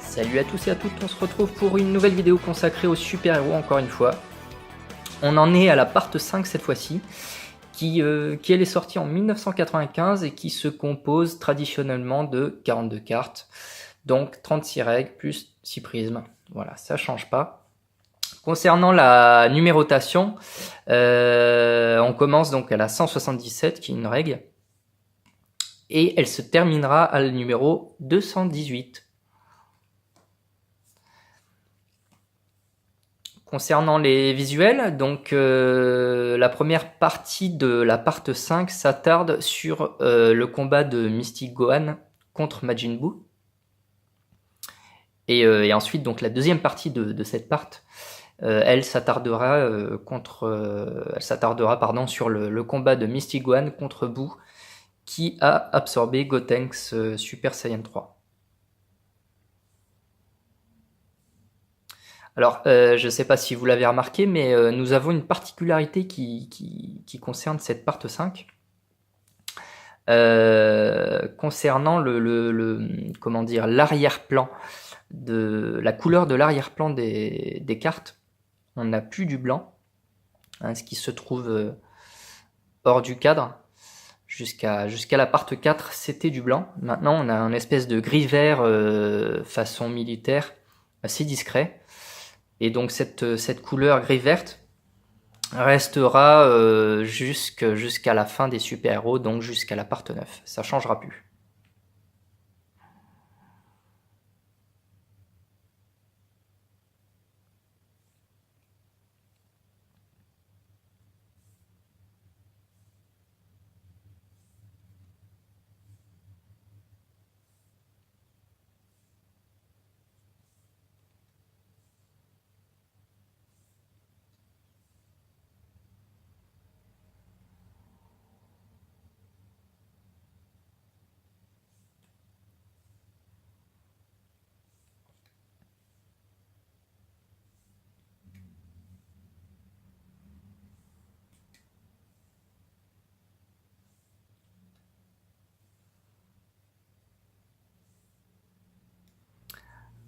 Salut à tous et à toutes, on se retrouve pour une nouvelle vidéo consacrée aux super-héros encore une fois. On en est à la part 5 cette fois-ci, qui elle est sortie en 1995 et qui se compose traditionnellement de 42 cartes, donc 36 règles plus 6 prismes. Voilà, ça change pas. Concernant la numérotation, on commence donc à la 177 qui est une règle, et elle se terminera à le numéro 218. Concernant les visuels, donc la première partie de la part 5 s'attarde sur le combat de Mystic Gohan contre Majin Buu. Et ensuite, donc la deuxième partie de cette part, elle s'attardera sur le combat de Mystic Gohan contre Buu, qui a absorbé Gotenks Super Saiyan 3. Alors, je ne sais pas si vous l'avez remarqué, mais nous avons une particularité qui concerne cette part 5. Concernant l'arrière-plan, la couleur de l'arrière-plan des cartes, on n'a plus du blanc, hein, ce qui se trouve hors du cadre. Jusqu'à la part 4, c'était du blanc. Maintenant, on a une espèce de gris-vert façon militaire, assez discret. Et donc cette couleur gris-verte restera jusqu'à la fin des super-héros, donc jusqu'à la part 9. Ça changera plus.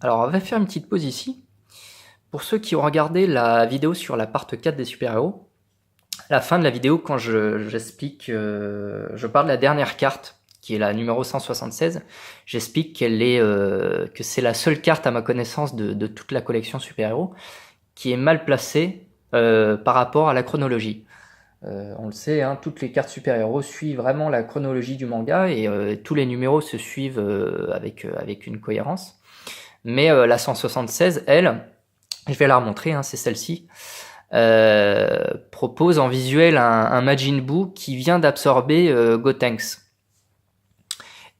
Alors on va faire une petite pause ici. Pour ceux qui ont regardé la vidéo sur la part 4 des super-héros, à la fin de la vidéo, quand j'explique, je parle de la dernière carte, qui est la numéro 176, j'explique que c'est la seule carte à ma connaissance de toute la collection super-héros qui est mal placée par rapport à la chronologie. On le sait, hein, toutes les cartes super-héros suivent vraiment la chronologie du manga et tous les numéros se suivent avec une cohérence. Mais la 176, elle, je vais la remontrer, hein, c'est celle-ci, propose en visuel un Majin Buu qui vient d'absorber Gotenks.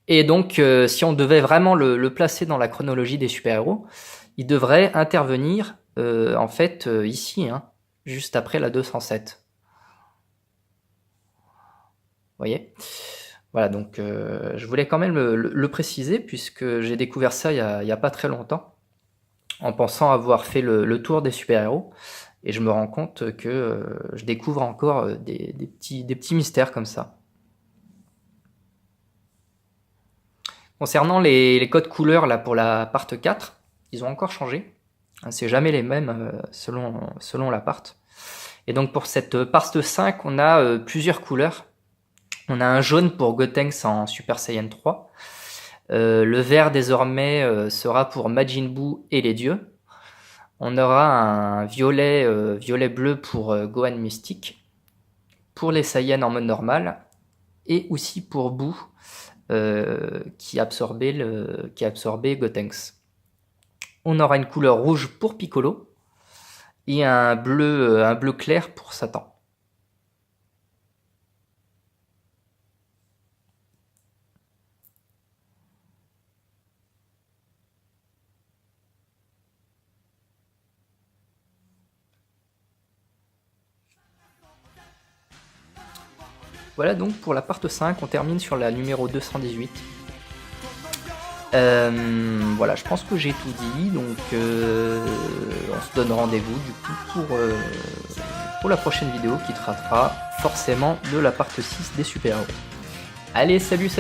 Et donc, si on devait vraiment le placer dans la chronologie des super-héros, il devrait intervenir ici, hein, juste après la 207. Vous voyez ? Voilà, donc je voulais quand même le préciser, puisque j'ai découvert ça il y a pas très longtemps, en pensant avoir fait le tour des super-héros, et je me rends compte que je découvre encore des petits mystères comme ça. Concernant les codes couleurs là, pour la part 4, ils ont encore changé. C'est jamais les mêmes selon la part. Et donc pour cette part 5, on a plusieurs couleurs. On a un jaune pour Gotenks en Super Saiyan 3. Le vert désormais sera pour Majin Buu et les dieux. On aura un violet-bleu pour Gohan Mystique, pour les Saiyans en mode normal, et aussi pour Buu qui absorbait Gotenks. On aura une couleur rouge pour Piccolo et un bleu clair pour Satan. Voilà donc pour la part 5, on termine sur la numéro 218. Voilà, je pense que j'ai tout dit, donc on se donne rendez-vous du coup pour la prochaine vidéo qui traitera forcément de la part 6 des super-héros. Allez, salut!